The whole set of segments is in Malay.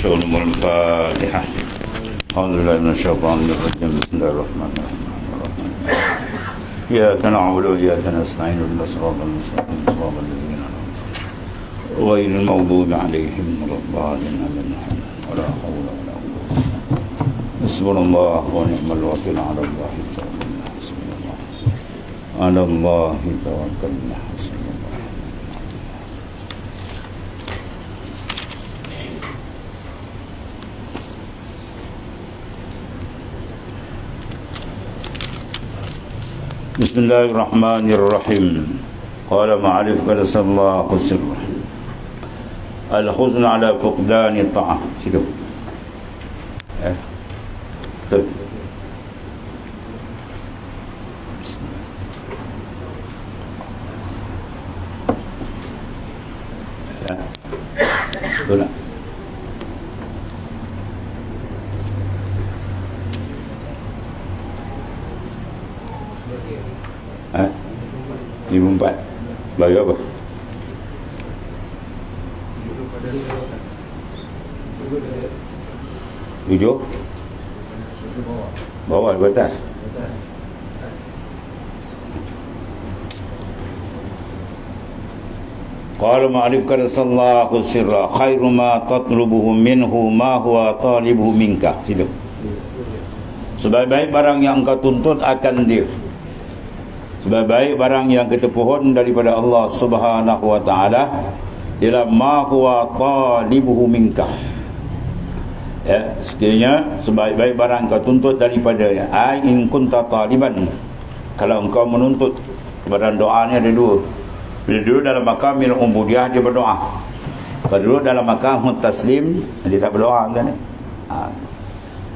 شغل الفاتحة. أعوذ بالله من الشيطان الرجيم. بسم الله الرحمن الرحيم. إياك نعبد وإياك نستعين اهدنا الصراط المستقيم صراط الذين أنعمت عليهم غير المغضوب عليهم ولا الضالين آمين. ولا حول ولا قوة. حسبنا الله ونعم الوكيل. على الله توكلنا حسبنا الله. على الله توكلنا حسبنا الله. Bismillahirrahmanirrahim. Qala ma'arif qala sallallahu sirra al-khuzn ala fuqdani ta'ah. Situ betul. Betul tak? Lima empat bagi apa? Tujuh bawah di atas. Qala ma'arif qad sallahu sirra khairu ma tatlubuhu minhu ma huwa talibuhu minka. Situ. Sebaik-baik barang yang engkau tuntut akan dia, sebaik-baik barang yang kita pohon daripada Allah Subhanahu wa taala ialah ma huwa talibuhu minka. Ya, sekiranya sebaik-baik barang kau tuntut daripadanya. Ai in kunta taliban, kalau engkau menuntut. Badan doa ni ada dua. Bila duduk dalam makamil ubudiyah dia berdoa. Kalau duduk dalam makam taslim dia tak berdoa kan?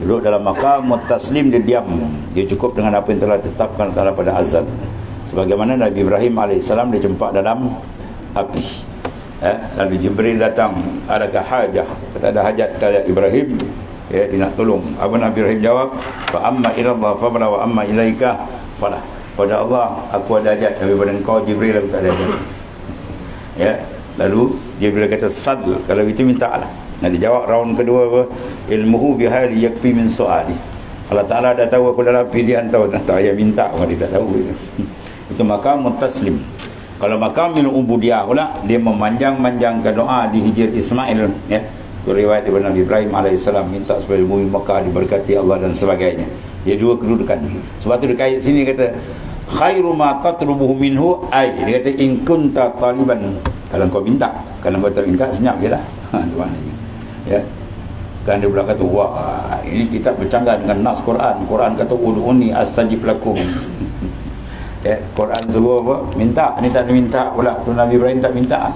Duduk dalam makam taslim dia diam. Dia cukup dengan apa yang telah ditetapkan Allah pada azal. Sebagaimana Nabi Ibrahim AS dia jumpa dalam api. Lalu Jibril datang, adakah hajah? Kata ada hajat kepada Ibrahim, dia nak tolong. Apa Nabi Ibrahim jawab? Fa amma ila Allah fabla wa amma ilaika fala. Pada Allah aku ada hajat, tapi pada engkau Jibril aku tak ada hajat. Ya, lalu Jibril kata sad, kalau itu mintalah. Nanti jawab round kedua apa? Ilmuhu bihali yakfi min su'ali. Allah Ta'ala dah tahu aku dalam pilihan tahu, tak payah minta, orang dia tak tahu. Itu makam mutaslim. Kalau makam min ubudiyah pula, dia memanjang-manjangkan doa di Hijr Ismail, ya. Itu riwayat daripada Nabi Ibrahim AS, minta supaya bumi Mekah diberkati Allah dan sebagainya. Dia dua kedudukan. Sebab tu dia kait sini kata khairu ma tatlubuhu minhu ai. Dia kata in kunta taliban. Kalau kau minta, kalau kau tak minta senyap jelah. Itu maknanya. Ya. Kan dia pula kata, wah, ini kita bercanggah dengan nas Quran. Quran kata ud'uni astajib lakum. Ya, Quran suruh apa? Minta, ni tak minta pula. Tu Nabi Ibrahim tak minta.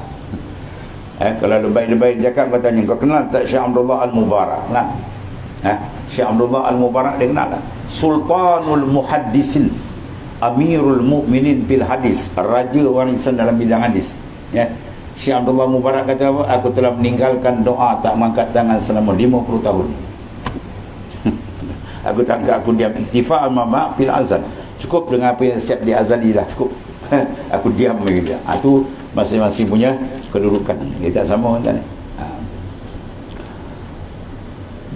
Kalau lebay-lebay cakap, katanya, kau kenal tak Syekh Abdullah Al-Mubarak? Nah. Syekh Abdullah Al-Mubarak dia kenal tak? Sultanul Muhaddisin, Amirul Mu'minin fil hadis, raja warisan dalam bidang hadis. Ya. Syekh Abdullah Mubarak kata apa? Aku telah meninggalkan doa tak mengangkat tangan selama 50 tahun. Aku tak angkat, aku diam. Iktifa al-mama fil azan. Cukup dengan apa yang setiap di azali dah cukup. Aku diam bagi dia. Itu masing-masing punya kedudukan. Dia tak sama kan?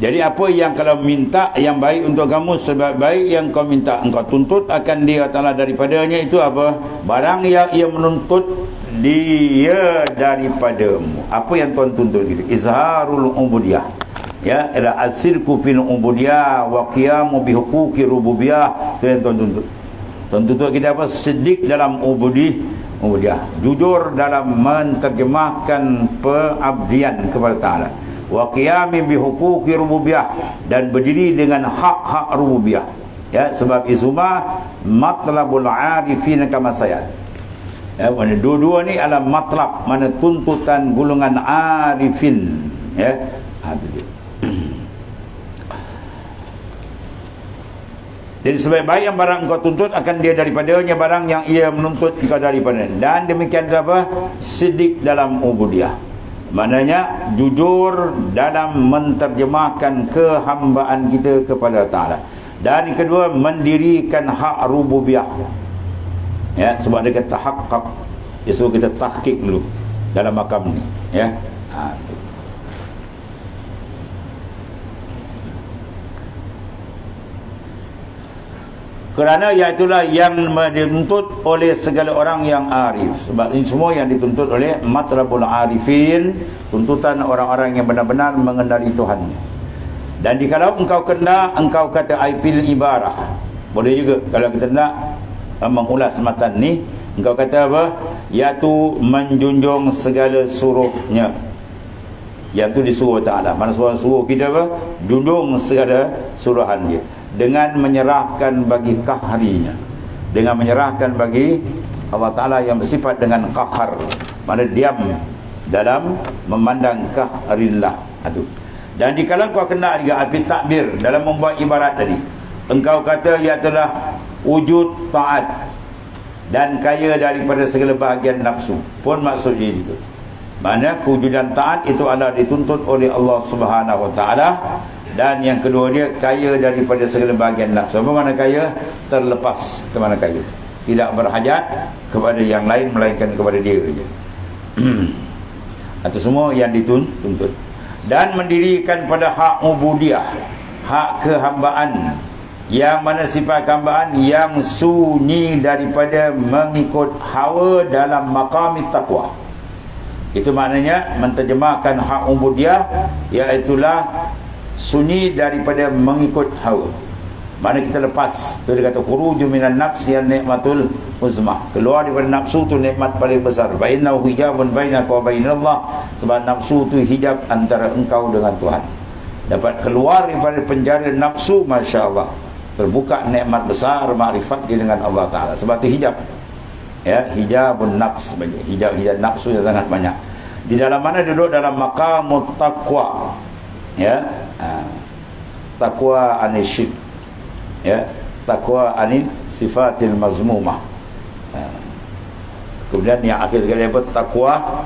Jadi apa yang kalau minta yang baik untuk kamu, sebaik-baik yang kau minta, engkau tuntut akan dia Ta'ala daripadanya. Itu apa? Barang yang ia menuntut dia daripadamu. Apa yang tuan tuntut gitu? Izharul ubudiyah. Ya, ila asirku fil ubudiyah wa qiyamu bi huquqi rububiyah. Itu yang tuan tuntut. Tuan tuntut kita apa? Sedik dalam ubudiyah. Jujur dalam menterjemahkan pengabdian kepada Ta'ala. Wa qiyami bi huquqi rububiyah, dan berdiri dengan hak-hak rububiyah. Ya, sebab isuma matlabul arifin kama sayat. Ya, mana dua-dua ni adalah matlab, mana tuntutan golongan arifin. Ya, itu dia. Jadi sebaik-baik yang barang engkau tuntut akan dia daripadanya barang yang ia menuntut engkau daripadanya. Dan demikian apa? Sidik dalam ubudiyah. Maknanya jujur dalam menterjemahkan kehambaan kita kepada Ta'ala. Dan kedua, mendirikan hak rububiyah. Ya, sebab dia kata hak. Dia suruh kita tahqiq dulu dalam makam ni. Ya. Tu. Kerana iaitulah yang dituntut oleh segala orang yang arif. Sebab ini semua yang dituntut oleh matlabul arifin, tuntutan orang-orang yang benar-benar mengenali Tuhannya. Dan jikalau engkau kena, engkau kata aipil ibarah, boleh juga kalau kita nak mengulas matan ni, engkau kata apa? Iaitu menjunjung segala suruhnya, iaitu disuruh Ta'ala. Mana suruh kita apa? Junjung segala suruhan dia, dengan menyerahkan bagi kahrinya, dengan menyerahkan bagi Allah Ta'ala yang bersifat dengan qahar, mana diam dalam memandang kahrillah itu. Dan jikalau kau kena juga api takbir dalam membuat ibarat tadi, engkau kata ialah wujud taat dan kaya daripada segala bahagian nafsu, pun maksudnya itu. Mana kewujudan taat itu adalah dituntut oleh Allah Subhanahu Wa Ta'ala. Dan yang kedua dia kaya daripada segala bahagian nafsu. Apa makna kaya? Terlepas. Itu mana kaya, tidak berhajat kepada yang lain melainkan kepada dia saja. Itu semua yang dituntut. Dan mendirikan pada hak ubudiyah, hak kehambaan, yang mana sifat kehambaan yang sunyi daripada mengikut hawa dalam maqam taqwa. Itu maknanya menterjemahkan hak ubudiyah, iaitulah sunyi daripada mengikut hawa. Mana kita lepas. Tu dia kata khuruju minan nafs yang nikmatul uzma, keluar daripada nafsu tu nikmat paling besar. Fa innahu hijabun bainaka wa bainallah, sebab nafsu tu hijab antara engkau dengan Tuhan. Dapat keluar daripada penjara nafsu, masya-Allah, terbuka nikmat besar makrifat dia dengan Allah Ta'ala. Sebab tu hijab, ya, hijabun nafs, hijab nafsu yang sangat banyak. Di dalam mana duduk dalam maqamut taqwa, ya, taqwa anisyid, ya, taqwa anil sifatil mazmumah. Kemudian yang akhir sekali apa? Taqwa,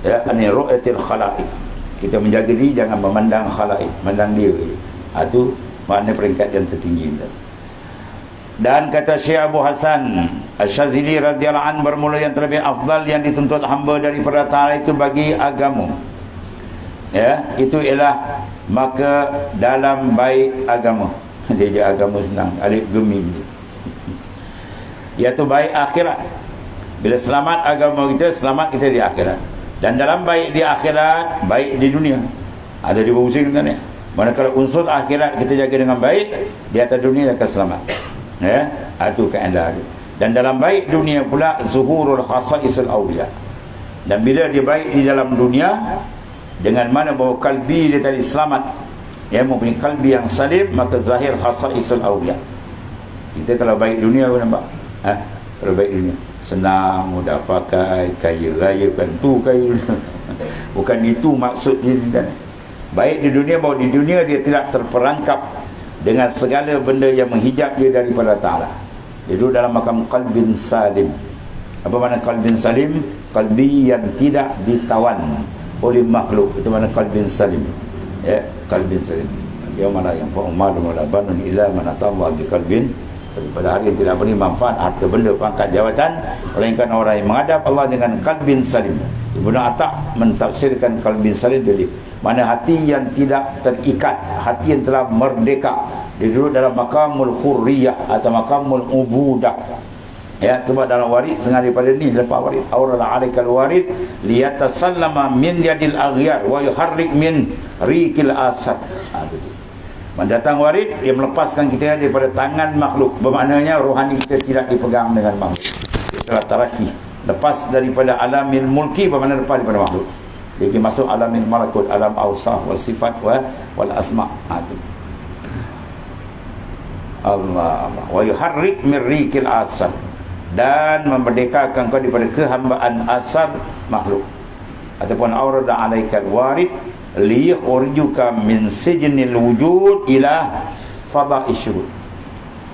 ya, anil ru'yatil khalaiq. Kita menjaga diri jangan memandang khalaik, memandang dia. Itu makna peringkat yang tertinggi itu. Dan kata Syekh Abu Hasan Asy-Syadzili radhiyallahu anhu, bermula yang terlebih afdal yang dituntut hamba daripada Ta'ala itu bagi agama, ya, itu ialah maka dalam baik agama. Dia je agama senang, alif gemim dia, iaitu baik akhirat. Bila selamat agama kita, selamat kita di akhirat. Dan dalam baik di akhirat, baik di dunia. Ada di pusing kan ya. Manakala unsur akhirat kita jaga dengan baik, di atas dunia akan selamat, ya, itu keadaan dia. Dan dalam baik dunia pula zuhurul khasaisul awliya. Dan bila dia baik di dalam dunia, dengan mana bahawa kalbi dia tadi selamat, ya, mempunyai kalbi yang salim, maka zahir khasaisul awliya. Kita kalau baik dunia apa nampak? Kalau baik dunia senang, mudah pakai, kaya raya, kan tu kaya. Bukan itu maksud dia kan. Baik di dunia, bahawa di dunia dia tidak terperangkap dengan segala benda yang menghijab dia daripada Ta'ala. Dia duduk dalam makam qalbin salim. Apa makna qalbin salim? Qalbi yang tidak ditawan oleh makhluk. Itu makna qalbin salim, ya, qalbin salim. Yaumala yang fa'umalu wala banun illa man atallaha biqalbin. Pada hari yang tidak beri manfaat harta benda, pangkat, jawatan, melainkan orang yang menghadap Allah dengan qalbin salim. Ibnu Atta' mentafsirkan qalbin salim dari mana hati yang tidak terikat, hati yang telah merdeka. Dia duduk dalam maqamul hurriyah atau maqamul ubudah, ya. Sebab dalam warid sengaja daripada ni, lepas warid aurala alaikal warid liyatasallama min yadil aghyar wa yuharrik min riqil asad. Itu dia. Mendatang warid, dia melepaskan kita daripada tangan makhluk. Bermaknanya rohani kita tidak dipegang dengan makhluk. Itulah taraki, lepas daripada alamil mulki, bermakna lepas daripada makhluk. Dia masuk alamil malakut, alam awsaf wal sifat wal asma'. Allah wa yuharrik min riqil asad, dan memerdekakan kau daripada kehambaan asar makhluk. Ataupun aurada alaikal warid liyurjuka min sijnil wujud ila fadha'ish syuhud.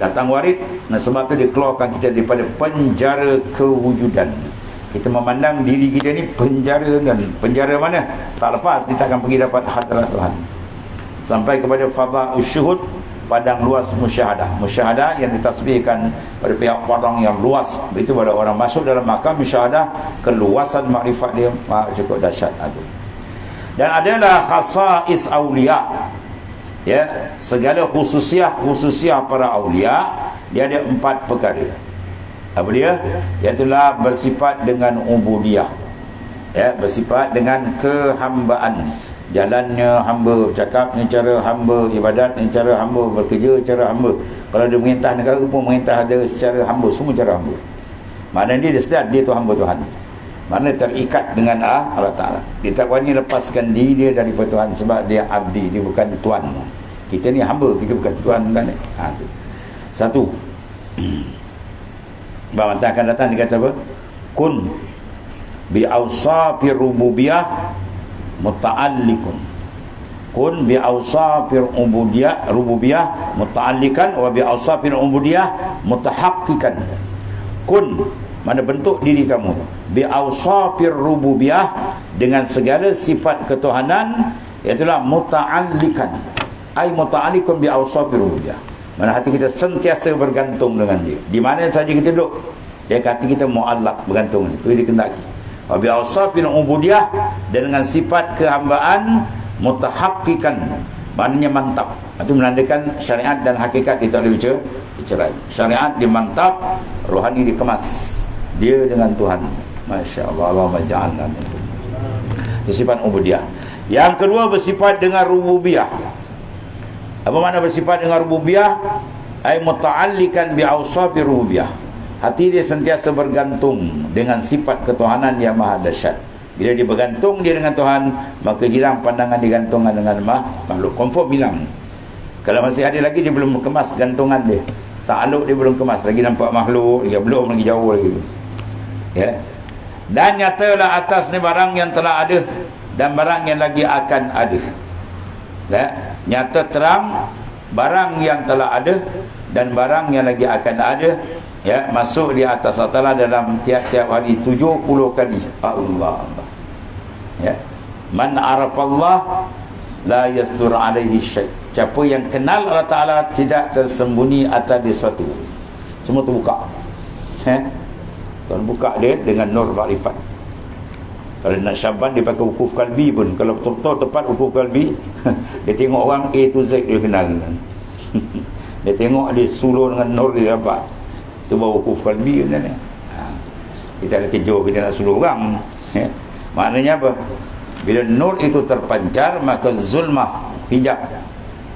Datang warid, nah sebab tu dia keluarkan kita daripada penjara kewujudan. Kita memandang diri kita ni penjara, kan? Penjara mana? Tak lepas, kita akan pergi dapat hadirat Tuhan. Sampai kepada fadha'ish syuhud, padang luas musyahadah. Musyahadah yang ditasbihkan pada pihak padang yang luas. Begitu pada orang masuk dalam makam musyahadah, keluasan makrifat dia cukup dahsyat itu. Dan adalah khasais aulia. Ya, segala khususiah para aulia, dia ada 4 perkara. Apa dia? Iaitulah bersifat dengan ubudiyah. Ya, bersifat dengan kehambaan. Jalannya hamba, cakapnya cara hamba, ibadatnya cara hamba, bekerja cara hamba. Kalau dia mengintah negara pun mengintah ada secara hamba, semua cara hamba. Maknanya dia sedar dia tu hamba Tuhan. Maknanya terikat dengan Allah Ta'ala. Dia tak berani lepaskan diri dia daripada Tuhan, sebab dia abdi, dia bukan tuan. Kita ni hamba, kita bukan tuan kan? Tu. Satu. Bahawa nanti akan datang dia kata apa? Kun bi awsafir rububiyah muta'allikun. Kun bi awsafir rububiyah muta'allikan wa bi awsafir ubudiyah mutahaqqiqan. Kun, mana bentuk diri kamu, bi awsafir rububiyah, dengan segala sifat ketuhanan, iaitulah muta'allikan. Ai muta'allikun bi awsafir rububiyah, mana hati kita sentiasa bergantung dengan dia. Di mana saja kita duduk, dia hati kita mu'allaq, bergantung. Itu dia kendaki. Wa bi awsafir ubudiyah, dan dengan sifat kehambaan mutahaqqiqan, maknanya mantap. Itu menandakan syariat dan hakikat kita boleh bercerai. Syariat dimantap, rohani dikemas. Dia dengan Tuhan. Masya Allah. Allahumma ja'alna minhum. Itu sifat ubudiyah. Yang kedua, bersifat dengan rububiyah. Apa makna bersifat dengan rububiyah? Ay muta'allikan bi awsafi rububiyah. Hati dia sentiasa bergantung dengan sifat ketuhanan yang maha dahsyat. Bila dia bergantung dia dengan Tuhan, maka hilang pandangan digantungkan dengan makhluk. Confirm hilang. Kalau masih ada lagi, dia belum kemas gantungan dia. Ta'aluk dia belum kemas, lagi nampak makhluk, dia belum, lagi jauh lagi. Ya. Dan nyatalah atas ni barang yang telah ada dan barang yang lagi akan ada. Ya. Nyata terang barang yang telah ada dan barang yang lagi akan ada. Ya, masuk di atas Allah dalam tiap-tiap hari 70 kali. Allah. Ya. Man arafallah la yastur alaihi syai'. Siapa yang kenal Allah Ta'ala tidak tersembunyi atas dia sesuatu. Semua terbuka. Kalau buka dia dengan nur makrifat. Kalau nak Syaban dia pakai wukuf kalbi pun. Kalau betul-betul tepat wukuf kalbi, dia tengok orang A to Z dia kenal. Dia tengok dia suluh dengan nur dia dapat. Itu baru wukuf kalbi kan. Kita ada kejar kita nak suluh orang. Maknanya apa? Bila nur itu terpancar, maka zulmah, hijab,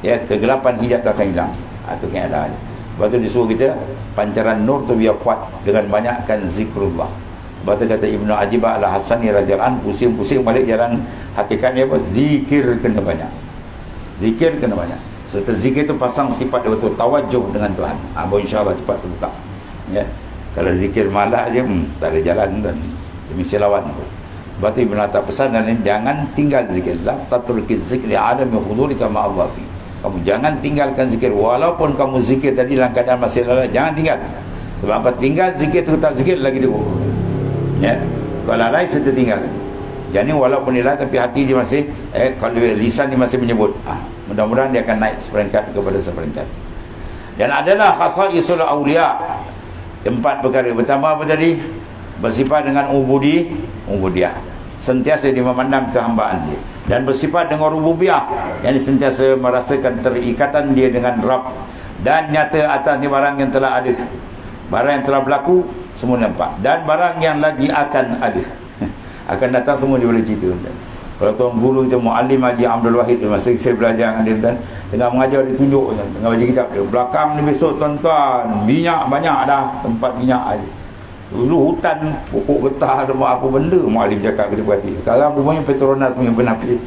ya, kegelapan hijab tak akan hilang. Itu keadaan dia. Sebab tu disuruh kita pancaran nur tu biar kuat dengan banyakkan zikrullah. Sebab tu kata Ibnu Ajibah Al-Hasani radhiyallahu anhu, pusing-pusing balik jalan hakikatnya apa? Zikir kena banyak. Zikir kena banyak. Serta zikir tu pasang sifat dia betul tawajuh dengan Tuhan. InsyaAllah cepat terbuka. Ya. Kalau zikir malah je, tak ada jalan dan demi lawan pun. Sebab tu Ibn Atta pesan dan jangan tinggal zikir. La tatruki zikri adami hudurika ma'allafi. Kamu jangan tinggalkan zikir. Walaupun kamu zikir tadi dalam keadaan masih lalai, jangan tinggal. Sebab kau tinggal zikir tu tak zikir lagi dia. Ya. Kalau lalai serta tinggal. Jadi walaupun dia lalai tapi hati dia masih kalau lisan dia masih menyebut. Mudah-mudahan dia akan naik seperingkat kepada seperingkat. Dan adalah khasaisul aulia. 4 perkara. Pertama apa tadi? Bersifat dengan ubudiyah. Sentiasa dia memandang kehambaan dia. Dan bersifat dengan rububiyah, yang sentiasa merasakan terikatan dia dengan Rabb. Dan nyata atasnya barang yang telah ada, barang yang telah berlaku semua nampak, dan barang yang lagi akan ada. Akan datang semua dia boleh cerita. Kalau tuan guru kita Muallim Haji Abdul Wahid, masa saya belajar dengan dia tuan, tengah mengajar dia tunjuk tengah baca kitab dia, belakang ni besok tuan-tuan minyak banyak dah, tempat minyak aja. Dulu hutan pokok getah ada apa benda, Muallim cakap kita perhati. Sekarang rupanya Petronas punya penapis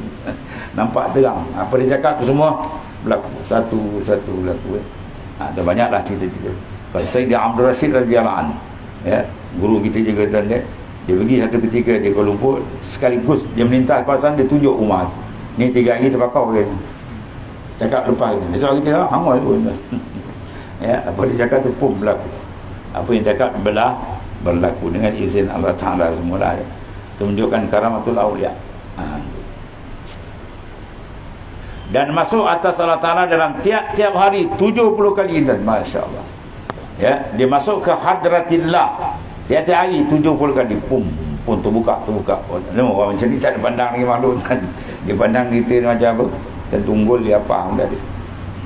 nampak terang. Apa dia cakap tu semua berlaku satu berlaku. Ada banyaklah cerita-cerita. Kalau Sayyid Abdul Rashid radhiyallahu anhu, ya, guru kita juga tuan dia pergi satu ketika di Kuala Lumpur, sekaligus dia melintas kawasan, dia tunjuk rumah ni 3 hari terbakar dia. Cakap lepas itu besok kita hangus pun. Ya, apa dia cakap tu pun berlaku. Apa yang cakap berlaku dengan izin Allah Ta'ala semula. Ya. Tunjukkan karamatul awliya. Dan masuk atas Allah Ta'ala dalam tiap-tiap hari 70 kali dan Masya Allah. Ya, dia masuk ke hadratillah tiap-tiap hari 70 kali. Pum pun terbuka. Orang macam ni tak ada pandang lagi makhluk kan. Dia pandang kita macam apa? Dan tunggul dia apa benda dia.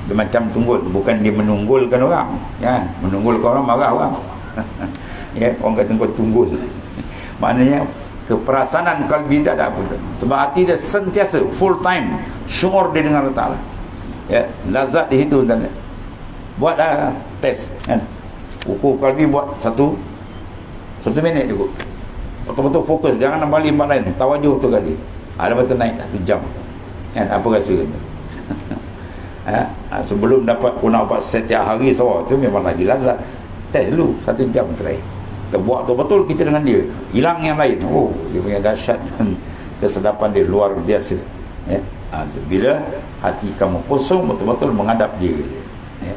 Dia macam tunggul, bukan dia menunggulkan orang. Ya, menunggulkan orang marah orang. Ya, orang kata kau tunggul. Maknanya keperasaan kalbi tak ada apa. Sebab hati dia sentiasa full time syuur dia dengan Allah Taala. Ya, lazat di situ dan buat test kan. Ukur kalbi buat satu minit cukup. Betul-betul fokus, jangan nak balik tempat lain, tawajuh tu kali. Ada betul naik 1 jam. Kan apa rasa tu? Sebelum dapat dapat setiap hari tu memang lagi lazat. Test dulu 1 jam terakhir. Kita buat betul-betul kita dengan dia. Hilang yang lain. Oh, dia punya dahsyat dan kesedapan dia luar biasa. Ya. Bila hati kamu kosong betul-betul menghadap dia. Ya.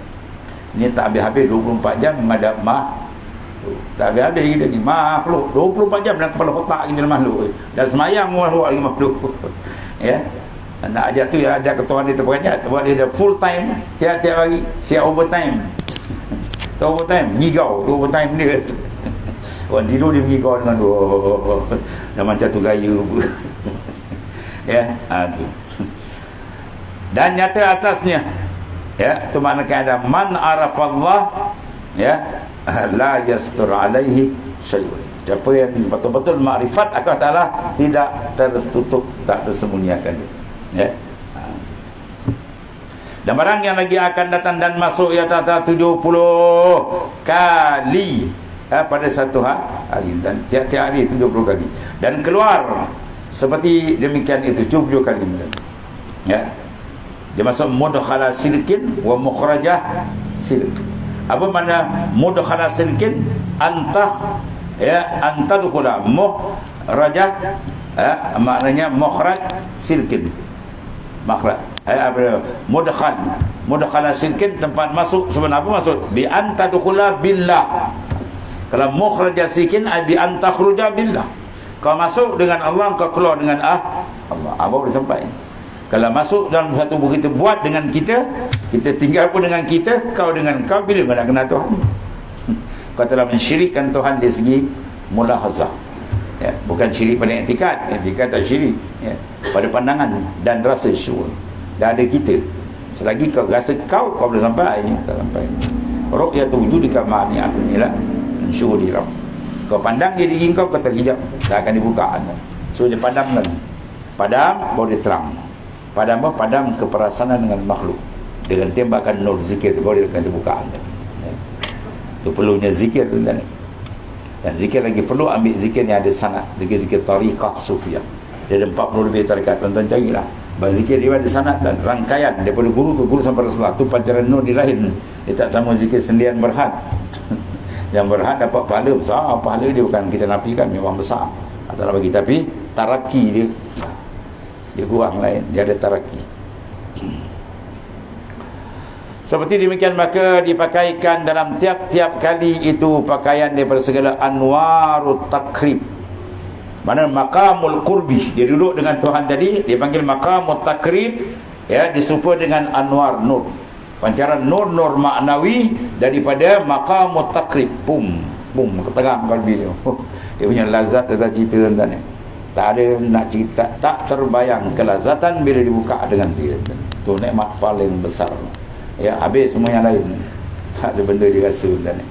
Ini tak habis-habis 24 jam menghadap tak habis-habis kita ni makhluk 24 jam dalam kepala otak kita makhluk. Dan semayang makhluk lagi makhluk. Ya. Nak ajak tu ya, ajak ketua dia terperanjat buat dia full time tiap-tiap hari, siap overtime. Tu overtime ngigau, tu overtime dia. Orang tidur dia mengigau dengan dah macam tu gaya. Ya, tu. Dan nyata atasnya, ya, tu maknanya ada man arafallah, ya, la yastur alaihi syai'un. Siapa yang betul-betul makrifat akan Allah tidak tertutup, tak tersembunyiakan dia. Ya. Dan barang yang lagi akan datang dan masuk ya tata 70 kali pada satu hari, dan tiap-tiap hari 70 kali, dan keluar seperti demikian itu 70 kali. Ya. Dia masuk mudkhala silkin wa mukhrajah silk. Apa makna mudkhala silkin? Antadkhula mukhrajah, maknanya mukhraj silkin. Makhraj mudkhala silkin, tempat masuk. Sebenarnya apa maksud? Bi antadkhula billah. Kalau mukhrajah silkin bi antakhruja billah. Kau masuk dengan Allah, kau keluar dengan Allah. Apa boleh sampai? Kalau masuk dalam satu kita buat dengan kita tinggal pun dengan kita, kau dengan kau, bila kau nak kenal Tuhan? Kau telah mensyirikkan Tuhan dari segi mulahazah. Ya, bukan syirik pada i'tikad tak syirik, ya, pada pandangan dan rasa syukur. Dah ada kita. Selagi kau rasa kau boleh sampai ini, tak sampai. Ru'yatu wujudika ma'ni'atun ila syuhudi rabb. Kau pandang dia diri kau terhijab, tak akan dibuka. So dia padamkan. Padam baru dia terang. Padam apa? Padam keperasaan dengan makhluk. Dengan tembakan nur zikir baru dia akan terbuka. Ya. Itu perlunya zikir dan zikir lagi perlu ambil zikir yang ada sanad, zikir tariqah sufiyah. Dia ada 40 lebih tarikat, tuan-tuan carilah. Zikir dia ada sanad dan rangkaian daripada guru ke guru sampai Rasulullah. Tu pancaran nur di lain. Dia tak sama zikir sendirian berhad. Yang berhad dapat pahala besar, pahala dia bukan kita nafikan, memang besar. Atau bagi, tapi taraki dia kurang lain, dia ada taraki. Seperti demikian maka dipakaikan dalam tiap-tiap kali itu pakaian daripada segala anwarut takrib. Mana maqamul qurbi, dia duduk dengan Tuhan tadi, dia panggil maqamut takrib, ya, diserupa dengan anwar nur. Pancaran nur-nur maknawi daripada maqamut takrib. Bum keterang kalbi dia. Dia punya lazat dia cerita tentang ni. Tak ada nak cerita, tak terbayang kelazatan bila dibuka dengan dia. Tu nikmat paling besar. Ya, habis semua yang lain. Tak ada benda dirasa dan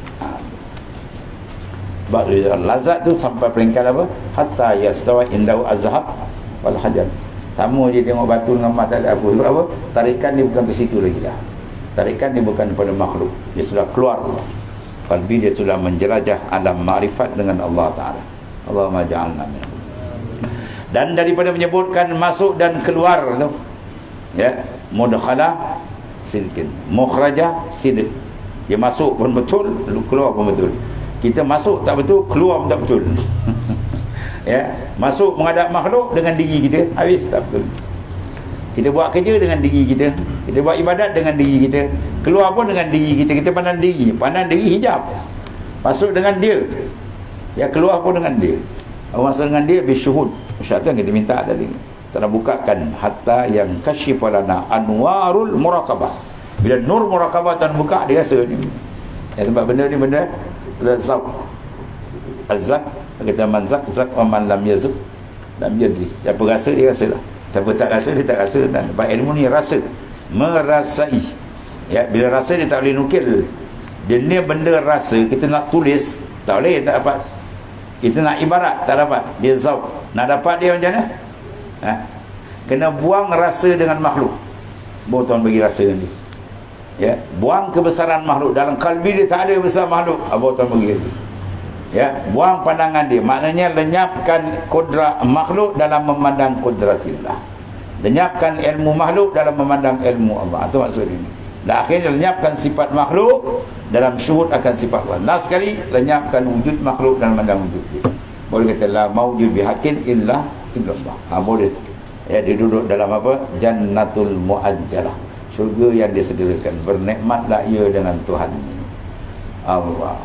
sebab lazat tu sampai peringkat apa? Hatta yastawa indau azhab wal hajar. Sama je tengok batu dengan mata tak ada apa. Sebab apa? Tarikan dia bukan ke situ lagi dah. Tarikan dia bukan pada makhluk. Dia sudah keluar. Qalbi dia sudah menjelajah alam ma'rifat dengan Allah Ta'ala. Allahumma ja'alna minhum. Dan daripada menyebutkan masuk dan keluar tu, ya, mudkhala silkin, mukhraja sidq. Dia masuk pun betul, keluar pun betul. Kita masuk tak betul, keluar pun tak betul. Ya, masuk menghadap makhluk dengan diri kita, habis tak betul. Kita buat kerja dengan diri kita, kita buat ibadat dengan diri kita, keluar pun dengan diri kita. Kita pandang diri hijab. Masuk dengan dia, ya, keluar pun dengan dia. Masuk dengan dia bisyuhud. Syarat yang kita minta tadi, telah bukakan hatta yang kasyifalana anwarul muraqabah. Bila nur muraqabah tuan buka, dia rasa ni. Ya, sebab benda ni benda lazat. Azat Kata man zak wa man lam yazuk lam yadri. Siapa rasa dia rasalah, siapa tak rasa dia tak rasa. Dan ilmu ni rasa, merasai. Ya, bila rasa dia tak boleh nukil. Dia ni benda rasa, kita nak tulis tak boleh, tak dapat. Kita nak ibarat tak dapat. Dia zauk. Nak dapat dia macam mana? Kena buang rasa dengan makhluk. Baru Tuhan bagi rasa dengan dia. Ya, buang kebesaran makhluk. Dalam kalbi dia tak ada besar makhluk. Baru Tuhan bagi itu. Ya, buang pandangan dia. Maknanya lenyapkan kodrat makhluk dalam memandang kodratillah. Lenyapkan ilmu makhluk dalam memandang ilmu Allah. Itu maksud ini. Dan akhirnya lenyapkan sifat makhluk dalam syuhud akan sifat Allah. Last sekali, lenyapkan wujud makhluk dalam memandang wujud dia. Boleh kata la mawjud bihaqqin illa illallah. Boleh. Ya, dia duduk dalam apa? Jannatul muajjalah. Syurga yang disegerakan. Bernikmatlah ia dengan Tuhan. Allah.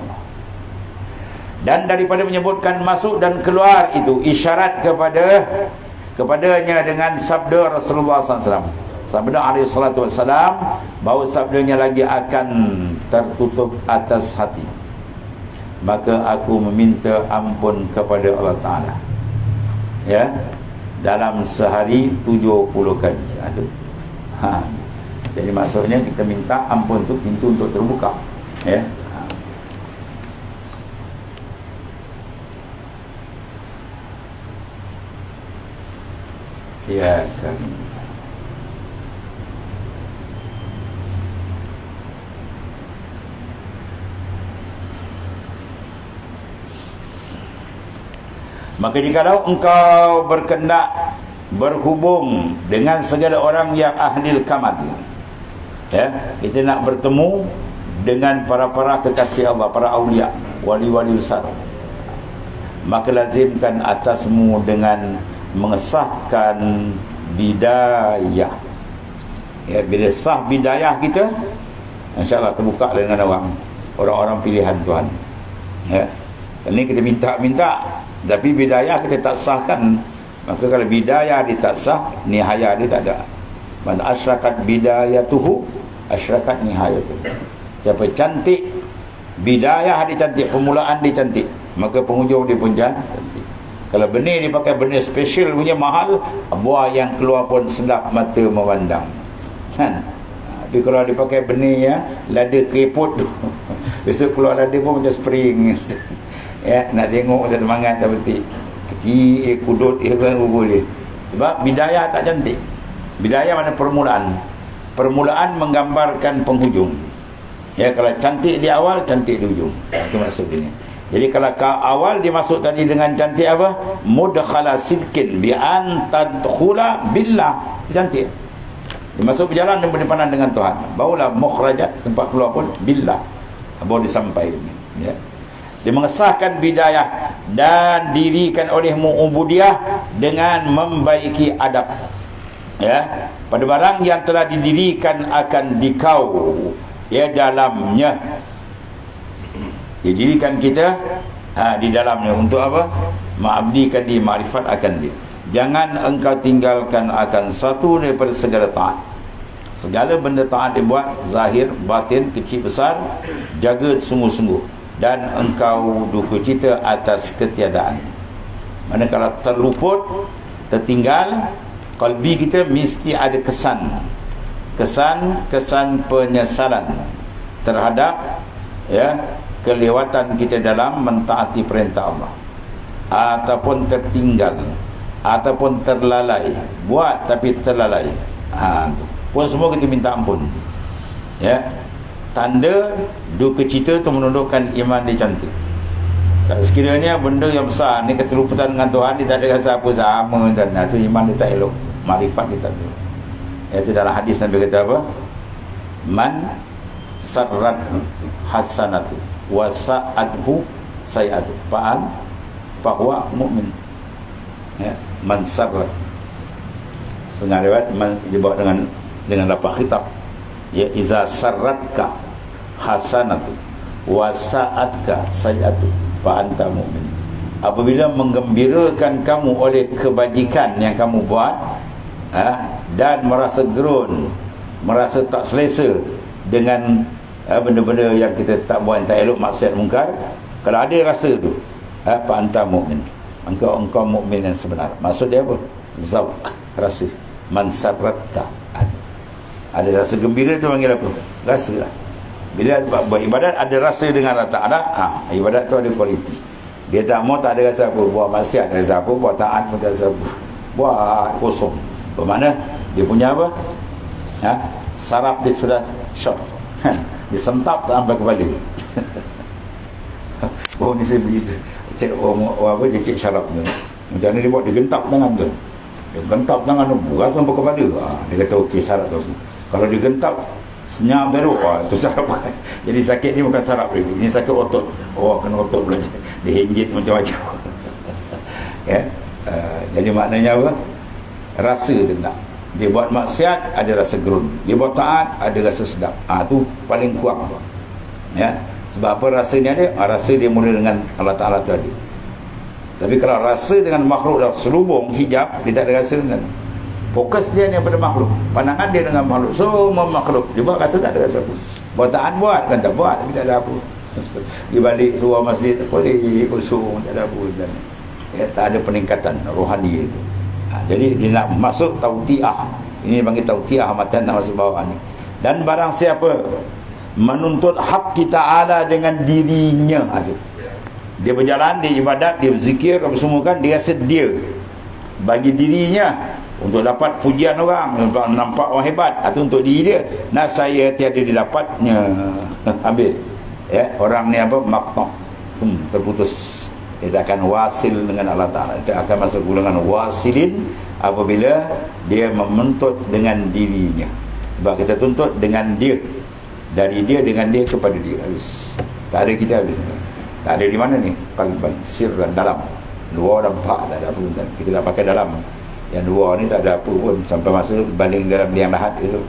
Dan daripada menyebutkan masuk dan keluar itu isyarat kepadanya dengan sabda Rasulullah SAW. Sabda alaihi salatu wassalam, bahawa sabdanya lagi akan tertutup atas hati. Maka aku meminta ampun kepada Allah Ta'ala. Ya, dalam sehari 70 kali. Jadi maksudnya kita minta ampun tu pintu untuk terbuka. Ya. Ya kan. Maka jikalau engkau berkendak berhubung dengan segala orang yang ahli kamal, ya, kita nak bertemu dengan para kekasih Allah, para awliya, wali-wali besar, maka lazimkan atasmu dengan mengesahkan bidayah. Ya, bila sah bidayah kita, insya-Allah terbuka dengan orang-orang pilihan Tuhan. Ya. Ini kita minta, tapi bidayah kita tak sahkan. Maka kalau bidayah dia tak sah, nihayah dia tak ada. Man asyrakat bidayatuhu asyrakat nihayatuhu. Siapa cantik bidayah dia cantik, permulaan dia cantik, maka penghujung dia pun cantik. Kalau benih dia pakai benih special punya mahal, buah yang keluar pun sedap mata memandang. Kan? Tapi kalau dia pakai benih ya, lada kereput tu, besok keluar lada pun macam spring. Ya, nak tengok macam semangat dah betik. Kecil, kudut, boleh. Sebab bidayah tak cantik. Bidayah mana permulaan. Permulaan menggambarkan penghujung. Ya, kalau cantik di awal, cantik di hujung. Itu maksud ini. Jadi kalau awal dia masuk tadi dengan cantik apa? Mudkhala sidqin bi an tadkhula billah. Cantik. Dia masuk berjalan dan berdepanan dengan Tuhan. Barulah mukhrajat, tempat keluar pun billah. Baru disampaikan. Ya. Dia mengesahkan bidayah dan dirikan olehmu ubudiyah dengan membaiki adab. Ya, pada barang yang telah didirikan akan dikau ya dalamnya. Didirikan kita di dalamnya untuk apa? Mengabdikan di makrifat akan dia. Jangan engkau tinggalkan akan satu daripada segala taat. Segala benda taat dibuat, zahir, batin, kecil besar, jaga sungguh-sungguh. Dan engkau duka cita atas ketiadaan. Manakala terluput, tertinggal, kalbi kita mesti ada kesan penyesalan terhadap ya kelewatan kita dalam mentaati perintah Allah, ataupun tertinggal, ataupun terlalai, buat tapi terlalai. Pun semua kita minta ampun. Ya, tanda duka cita itu menundukkan iman dia cantik. Kalau sekiranya benda yang besar ni keterlupatan dengan Tuhan, dia tak ada rasa apa sama, dan itu iman dia tak elok, makrifat dia tak elok. Itu dalam hadis Nabi kata apa? Man sarrat hasanatu wa sa'adhu sayi'atu fa'an fahuwa mu'min. Ya, man sarrat. Setengah riwayat dibawa dengan lafaz khitab. Ya, iza sarratka hasanatu wa sa'atka sayi'atu fa anta mu'min. Apabila menggembirakan kamu oleh kebajikan yang kamu buat, dan merasa gerun, merasa tak selesa dengan benda-benda yang kita tak buat, tak elok, maksiat, mungkar, kalau ada rasa tu, Fa anta mu'min, engkau mukmin yang sebenar. Maksud dia apa? Zauq, rasa. Man sarratka, ada rasa gembira tu panggil apa? Rasa lah. Bila buat ibadat ada rasa dengan Allah Ta'ala, ibadat tu ada kualiti. Dia tak mau tak ada rasa apa, buat maksiat tak ada rasa apa, buat taat pun tak ada rasa apa, buat kosong. Bermakna dia punya apa? Saraf dia sudah short. Dia sentap tak sampai kepala. Oh ni saya begitu. Cek apa dia cek syaraf tu. Macam mana dia buat, dia gentap tangan tu. Dia gentap tangan tu rasa sampai kepala. Dia kata okey syaraf tu. Kalau dia gentap senyap teruk, tu saraf. Jadi sakit ni bukan saraf lagi, ini sakit otot. Kena otot pula. Dia hinjit macam-macam. Ya. Jadi maknanya apa? Rasa tu tak. Dia buat maksiat ada rasa gerun, dia buat taat ada rasa sedap. Tu paling kurang. Ya. Sebab apa rasa ni ada? Rasa dia mula dengan Allah Ta'ala tu ada. Tapi kalau rasa dengan makhluk dah selubung hijab, dia tak ada rasa dengan. Fokus dia ni pada makhluk, pandangan dia dengan makhluk, semua makhluk. Dia buat rasa tak ada rasa pun. Buat taat buat, kan tak buat, tapi tak ada apa. Dia balik surah masjid, tak boleh kosong, tak ada apa. Ya, tak ada peningkatan rohani itu. Jadi dia nak masuk tautiah. Ini panggil tautiah matan nak masuk bawah ni. Dan barang siapa menuntut hak kita ala dengan dirinya, dia berjalan, dia ibadat, dia berzikir, apa semua kan, dia rasa dia bagi dirinya untuk dapat pujian orang, untuk nampak orang hebat, atau untuk diri dia, nah saya tiada didapatnya. Habis ya, orang ni apa, maqta, terputus. Dia tak akan wasil dengan Allah Ta'ala. Dia akan masuk golongan wasilin apabila dia menuntut dengan dirinya. Sebab kita tuntut dengan dia, dari dia dengan dia kepada dia. Habis. Tak ada kita habis. Tak ada di mana ni? Paling sir dan dalam. Luar dan pak tak ada apa. Kita dah pakai dalam. Yang luar ni tak ada apa pun. Sampai masuk baling dalam liang lahat itu.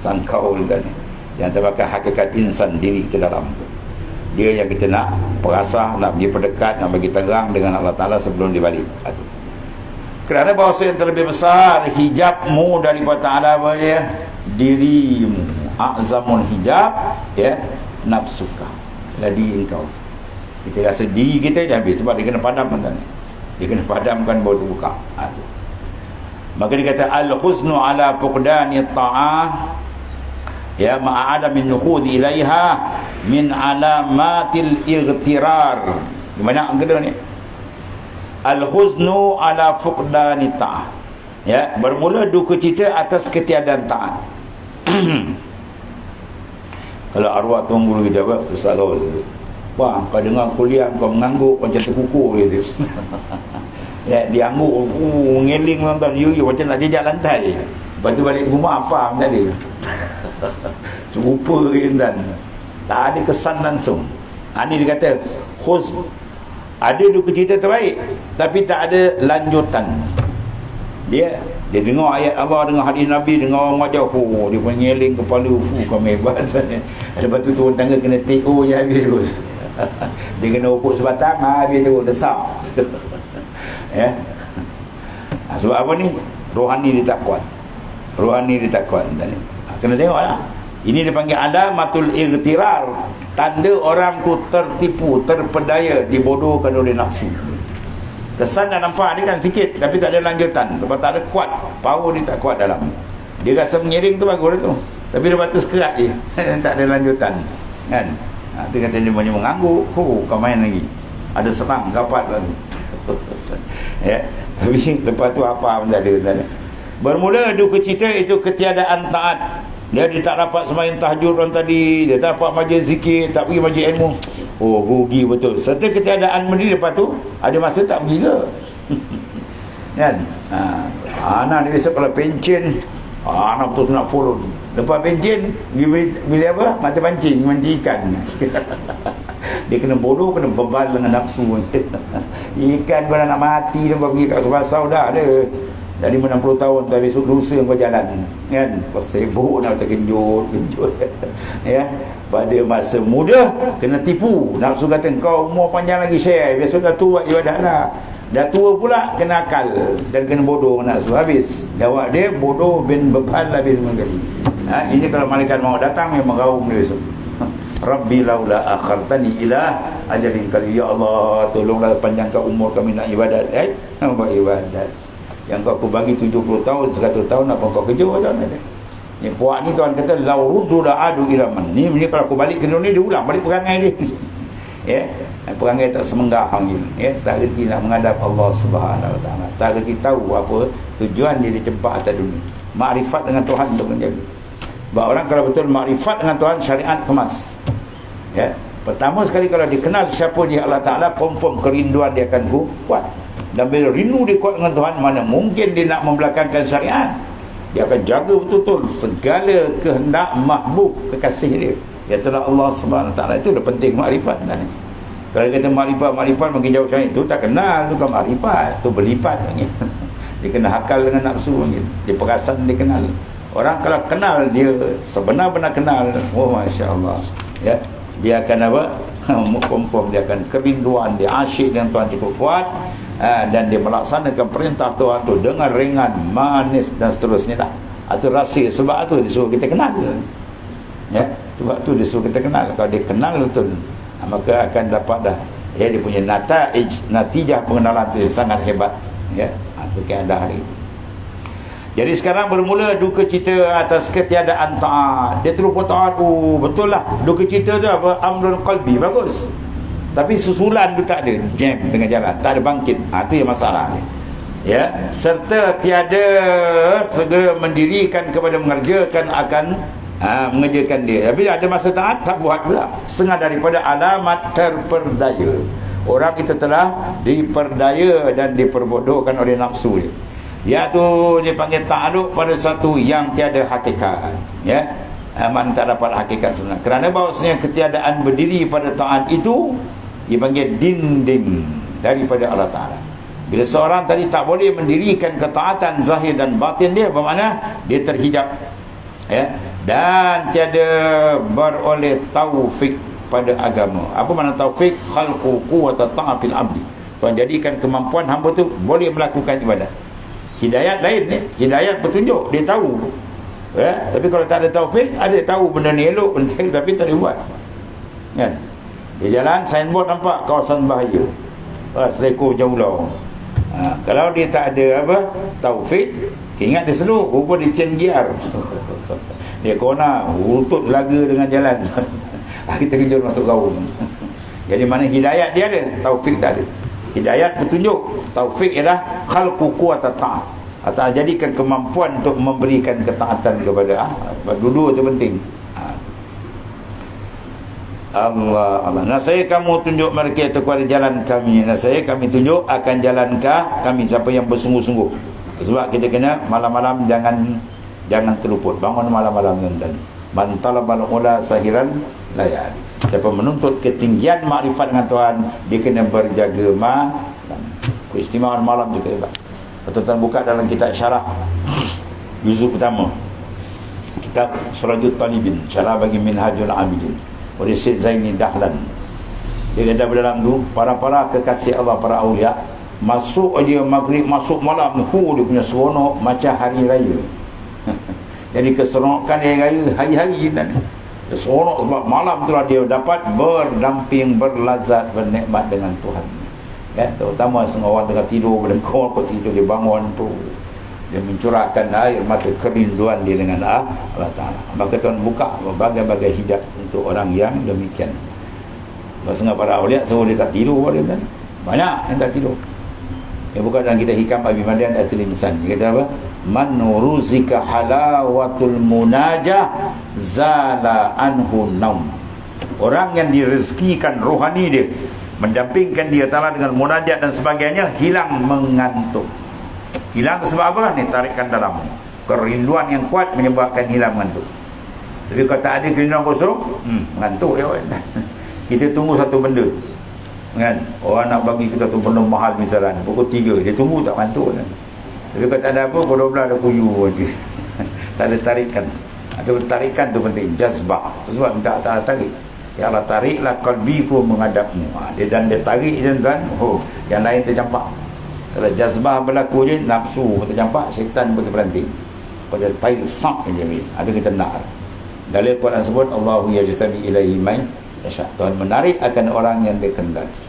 Sangkau juga ni. Yang terpakai hakikat insan diri kita dalam tu. Dia yang kita nak perasa, nak pergi perdekat, nak bagi terang dengan Allah Ta'ala sebelum dibalik. Kerana bahasa yang terlebih besar hijabmu daripada Ta'ala apa dia? Dirimu. A'zamun hijab, ya, nafsuka, lah diri engkau. Kita rasa diri kita je habis, sebab dia kena padamkan. Dia kena padamkan baru terbuka. Maka dia kata al-husnu ala fuqdani ta'ah, ya ma'ada min nukhud ilaiha min alamatil ightirar. Gimana angka ni? Al-huznu ala fuqdani ta'ah, ya, bermula duka cita atas ketiadaan taat. Kalau arwah tuan guru kita apa, Ustaz kau wah, kau dengar kuliah kau mengangguk macam terkukur gitu. Ya, dia angguk ngeling nonton you macam nak jejak lantai. Lepas tu balik rumah apa tadi? Serupa kan, tak ada kesan langsung. Ini dia kata khuz, ada duka cita terbaik tapi tak ada lanjutan. Dia dengar ayat Allah, dengar hadis Nabi, dengar orang wajah, dia pun ngeling kepala, kau hebat. Lepas tu turun tangga kena TO je habis terus. Dia kena ukur sebatang, habis terus desap. Ya. Sebab apa ni? Rohani dia tak kuat. Rohani dia tak kuat. Kena tengoklah. Ini dipanggil alamatul ightirar, tanda orang tu tertipu, terpedaya, dibodohkan oleh nafsu. Kesan dah nampak dia kan sikit, tapi tak ada lanjutan. Lepas tak ada kuat, power dia tak kuat dalam. Dia rasa mengiring tu bagus tu, tapi lepas tu sekerat dia. Tak ada lanjutan kan. Tu kata dia banyak mengangguk, kau main lagi, ada serang gapat lagi. Ya, tapi lepas tu apa pun tak ada. Bermula duka cita itu ketiadaan taat. Dia tak dapat sembahyang tahajud orang tadi, dia tak dapat majlis zikir, tak pergi majlis ilmu. Rugi betul. Serta ketiadaan mendiri, lepas tu ada masa tak pergi ke. Kan? Anak ni biasa kalau pencen, anak betul nak follow. Lepas pencen, bila apa? Mata pancing, mancing ikan. Dia kena bodoh, kena bebal dengan nafsu. Ikan kau nak mati, dia pergi kat Subasau dah ada. Dari 60 tahun tu besok lusa kau jalan kan, kau sibuk nak tergenjut ya. Pada masa muda kena tipu, nafsu kata kau umur panjang lagi share, besok dah tua ibadah lah. Dah tua pula kena akal dan kena bodoh nafsu, habis jawab dia bodoh bin bebal habis semua kali. Ini kalau malaikat mau datang memang raung dia besok. Rabbi laula akhartani ila ajarin kali, ya Allah tolonglah panjangkan umur kami nak ibadat. Buat ibadat. Yang aku bagi 70 tahun 100 tahun apa kau kerja macam mana ni? Puak ni Tuhan kata lau ruddu la'adu ila man. Ni kalau aku balik ke dunia dia ulang balik perangai dia. Ya, perangai tak semenggah hangil, ya, tak reti nak menghadap Allah Subhanahu Wa Taala, tak reti tahu apa tujuan dia dicempak atas dunia. Makrifat dengan Tuhan untuk menjaga. Sebab orang kalau betul makrifat dengan Tuhan, syariat kemas. Ya, pertama sekali kalau dikenal siapa dia Allah Taala, confirm kerinduan dia akan kuat. Dan bila rindu dia kuat dengan Tuhan, mana mungkin dia nak membelakangkan syariat. Dia akan jaga betul-betul segala kehendak mahbub kekasih dia, iaitulah Allah Subhanahu Wa Taala. Itu dah penting makrifat tadi. Kalau dia kata makrifat makin jauh syariat, itu tak kenal, tu kan makrifat, tu berlipat panggil. Dia kena hakal dengan nafsu panggil. Dia perasan dia kenal. Orang kalau kenal dia sebenar-benar kenal, oh masya-Allah, ya, dia akan apa? Confirm dia akan kerinduan, dia asyik dengan Tuhan cukup kuat, dan dia melaksanakan perintah Tuhan tu dengan ringan, manis dan seterusnya lah. Itu rahsia. Sebab tu disuruh kita kenal. Ya, sebab tu disuruh kita kenal. Kalau dia kenal betul, maka akan dapat dah, ya, dia punya natijah pengenalan tu sangat hebat. Ya, itu keadaan hari itu. Jadi sekarang bermula duka cita atas ketiadaan taat. Dia terlupa taat. Betul lah, duka cita tu apa? Amrul qalbi, bagus. Tapi susulan tu tak ada, jam tengah jalan, tak ada bangkit. Itu yang masalah ni. Ya, serta tiada segera mendirikan kepada mengerjakan akan mengerjakan dia. Tapi ada masa taat tak buat pula. Setengah daripada alamat terperdaya. Orang kita telah diperdaya dan diperbodohkan oleh nafsu dia. Dia tu dia panggil ta'aluk pada satu yang tiada hakikat. Ya, man tak dapat hakikat sebenarnya. Kerana bahawasanya ketiadaan berdiri pada taat itu dipanggil dinding daripada Allah Ta'ala. Bila seorang tadi tak boleh mendirikan ketaatan zahir dan batin dia, bermakna dia terhijab, ya, dan tiada beroleh taufik pada agama. Apa makna taufik? Khalqu quwwata ta'atil abdi. Tuhan jadikan kemampuan hamba tu boleh melakukan ibadat. Hidayat lain ni, hidayat petunjuk, dia tahu, ya. Tapi kalau tak ada taufik, ada tahu benda ni elok, benda ni, tapi tak boleh buat, kan? Dia jalan, signboard nampak kawasan bahaya, selekor jauh law. Kalau dia tak ada apa taufik, ingat dia slow, rupa dia change gear. Dia kona utut laga dengan jalan. Kita kejut masuk gaung. Jadi mana hidayat dia ada, taufik tak ada. Hidayat petunjuk, taufik ialah khalqu quwwata ta'at, atau jadikan kemampuan untuk memberikan ketaatan kepada dua-dua itu penting. Allah nasaya kamu tunjuk mereka kepada jalan kami, nasaya kami tunjuk akan jalankah kami, siapa yang bersungguh-sungguh. Sebab kita kena malam-malam jangan terluput, bangun malam-malam dan man talabal ula sahiran layali. Siapa menuntut ketinggian makrifat dengan Tuhan, dia kena berjaga malam. Keistimewaan malam juga hebat. Tuan-tuan buka dalam kitab syarah juzuk pertama, kitab Surajut Talibin, syarah bagi Minhajul Amilin oleh Syekh Zaini Dahlan. Dia kata dalam tu, para kekasih Allah, para awliya, masuk dia maghrib, masuk malam, dia punya seronok macam hari raya. Jadi keseronokan hari-hari dan seronok sebab malam itulah dia dapat berdamping, berlazat, bernikmat dengan Tuhan. Ya, terutama setengah orang tengah tidur berlengkor, kau situ dia bangun tu, dia mencurahkan air mata kerinduan dia dengan Allah Ta'ala. Maka Tuhan buka berbagai-bagai hijab untuk orang yang demikian. Setengah para awliya semua dia tak tidur dia, kan? Banyak yang tak tidur. Dia buka dalam kitab Hikam Abi Madian Atul Insan. Dia kata apa? Man ruzika halawatul munajah zala anhu naum. Orang yang direzekikan rohani dia, mendampingkan dia Ta'ala dengan munajat dan sebagainya, hilang mengantuk. Hilang sebab apa? Ni tarikan dalam kerinduan yang kuat menyebabkan hilang mengantuk. Tapi kalau tak ada kerinduan kosong, mengantuk ya. Kita tunggu satu benda, kan? Orang nak bagi kita tu benda mahal misalnya pukul 3, dia tunggu tak mantuk kan? Tapi kalau tak ada apa, pukul 12 ada kuyu nanti. Tak ada tarikan. Atau tarikan tu penting, jazbah. Sebab minta tak tarik, ya Allah tariklah qalbiku menghadapmu. Dia tarik je tuan, yang lain tercampak. Kalau jazbah berlaku je, nafsu tercampak, syaitan pun terperanting. Pada tarik sak je. Ada kita nak. Dalil Quran sebut Allahu yajtabi ilaihi man Tuhan menarik akan orang yang dia kendaki.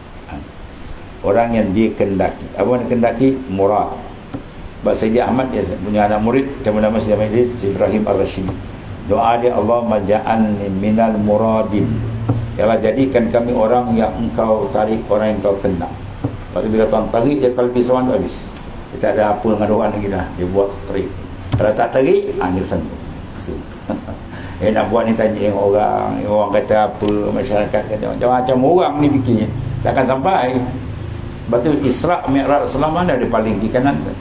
Orang yang dia kendaki. Apa yang kendaki? Murad. Bahasa Sayyidi Ahmad dia punya anak murid nama Sayyidi Majlis Ibrahim Ar-Rashidi. Doa dia, Allahumma ja'alni minal muradin. Ya Allah, jadikan kami orang yang engkau tarik, orang yang engkau kendak. Lepas tu bila Tuhan tarik dia kalbi seorang tu habis. Dia tak ada apa dengan doa lagi dah. Dia buat straight. Kalau tak tarik, dia sanggup. Nak buat ni tanya orang kata apa, masyarakat kata macam-macam orang ni fikirnya. Takkan sampai. Lepas tu Isra' Mi'raj Rasulullah mana dia paling di kanan tu.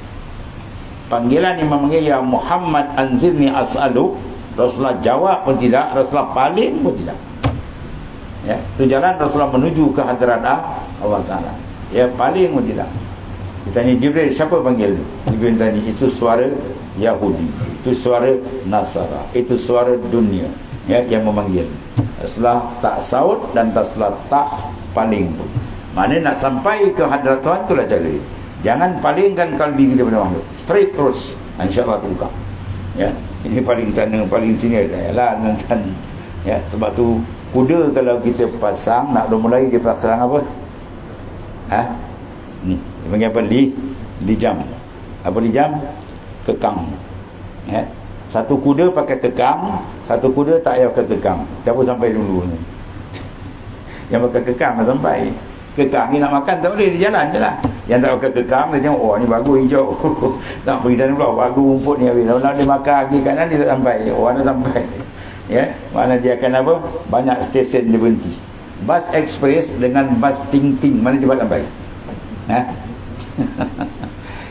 Panggilan Imam Mengia, ya Muhammad anzilni as'alu. Rasulullah jawab pun tidak, Rasulullah paling pun tidak. Ya, tu jalan Rasulullah menuju ke hadrat Allah Ta'ala. Ya, paling pun tidak. Ditanya Jibril, siapa panggil tu? Jibril tanya, itu suara Yahudi, itu suara Nasara, itu suara dunia, ya, yang memanggil. Rasulullah tak saut dan Rasulullah tak paling pun. Mana nak sampai ke hadrat Tuhan, itulah cara dia. Jangan palingkan kalbi kita pada makhluk, straight terus, insyaAllah terbuka. Ya, ini paling tanah, paling sini lah nanti. Ya, sebab tu kuda kalau kita pasang, nak mulai dia pasang apa? Ni, dia panggil apa? Lijam. Apa lijam? Kekang. Ya. Satu kuda pakai kekang, satu kuda tak payah pakai kekang. Siapa sampai dulu ni? Yang pakai kekang tak sampai. Kekang ni nak makan tak boleh, dia jalan je lah. Yang tak pakai kekang, dia tengok, oh ni bagus hijau. Tak pergi sana pula, bagus rumput ni habis. Kalau dia makan kaki kanan, dia tak sampai. Orang dah sampai. Ya, mana dia akan apa? Banyak stesen dia berhenti. Bas ekspres dengan bas ting-ting, mana cepat sampai?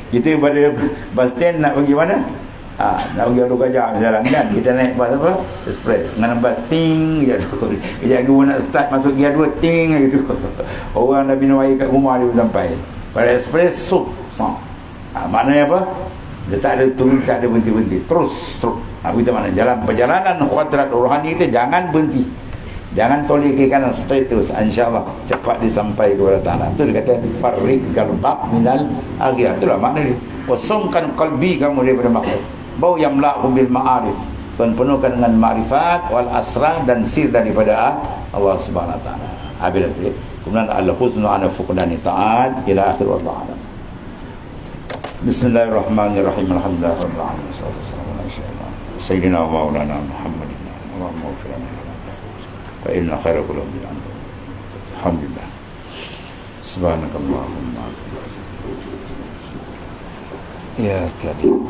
Kita pada bas stand nak pergi mana? Nak pergi Abdul Gajah misalnya kan, kita naik bas apa? Express dengan bas ting je tu. Kejap lagi nak start masuk gear 2 ting gitu. Orang dah minum air kat rumah dia pun sampai. Pada express sup. Maknanya apa? Dia tak ada turun, tak ada berhenti-berhenti. Terus. Kita mana jalan perjalanan khadrat rohani kita, jangan berhenti. Jangan tolak ke kanan, straight terus, insyaAllah cepat disampai kepada Ta'ala. Itu dia kata farrik kalbak minal aghir. Itulah makna dia, kosongkan kalbi kamu daripada makhluk. Bau yamla'hu bil ma'arif, dan penuhkan dengan ma'rifat wal asrar dan sir daripada Allah Subhanahu Wa Ta'ala. Habis itu kemudian al-huznu ana fuqdani ta'ad ila akhir wallahu a'lam. Bismillahirrahmanirrahim. Alhamdulillah rabbil alamin. Wassalamu ala sayyidina wa maulana Muhammadin. Allahumma ighfir lana fa inna khairal qulubi anta. Alhamdulillah. Subhanakallahumma ya karim.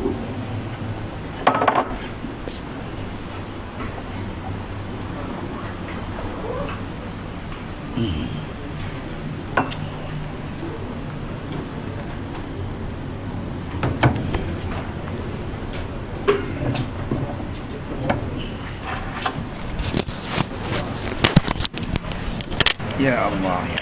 Ya Allah, ya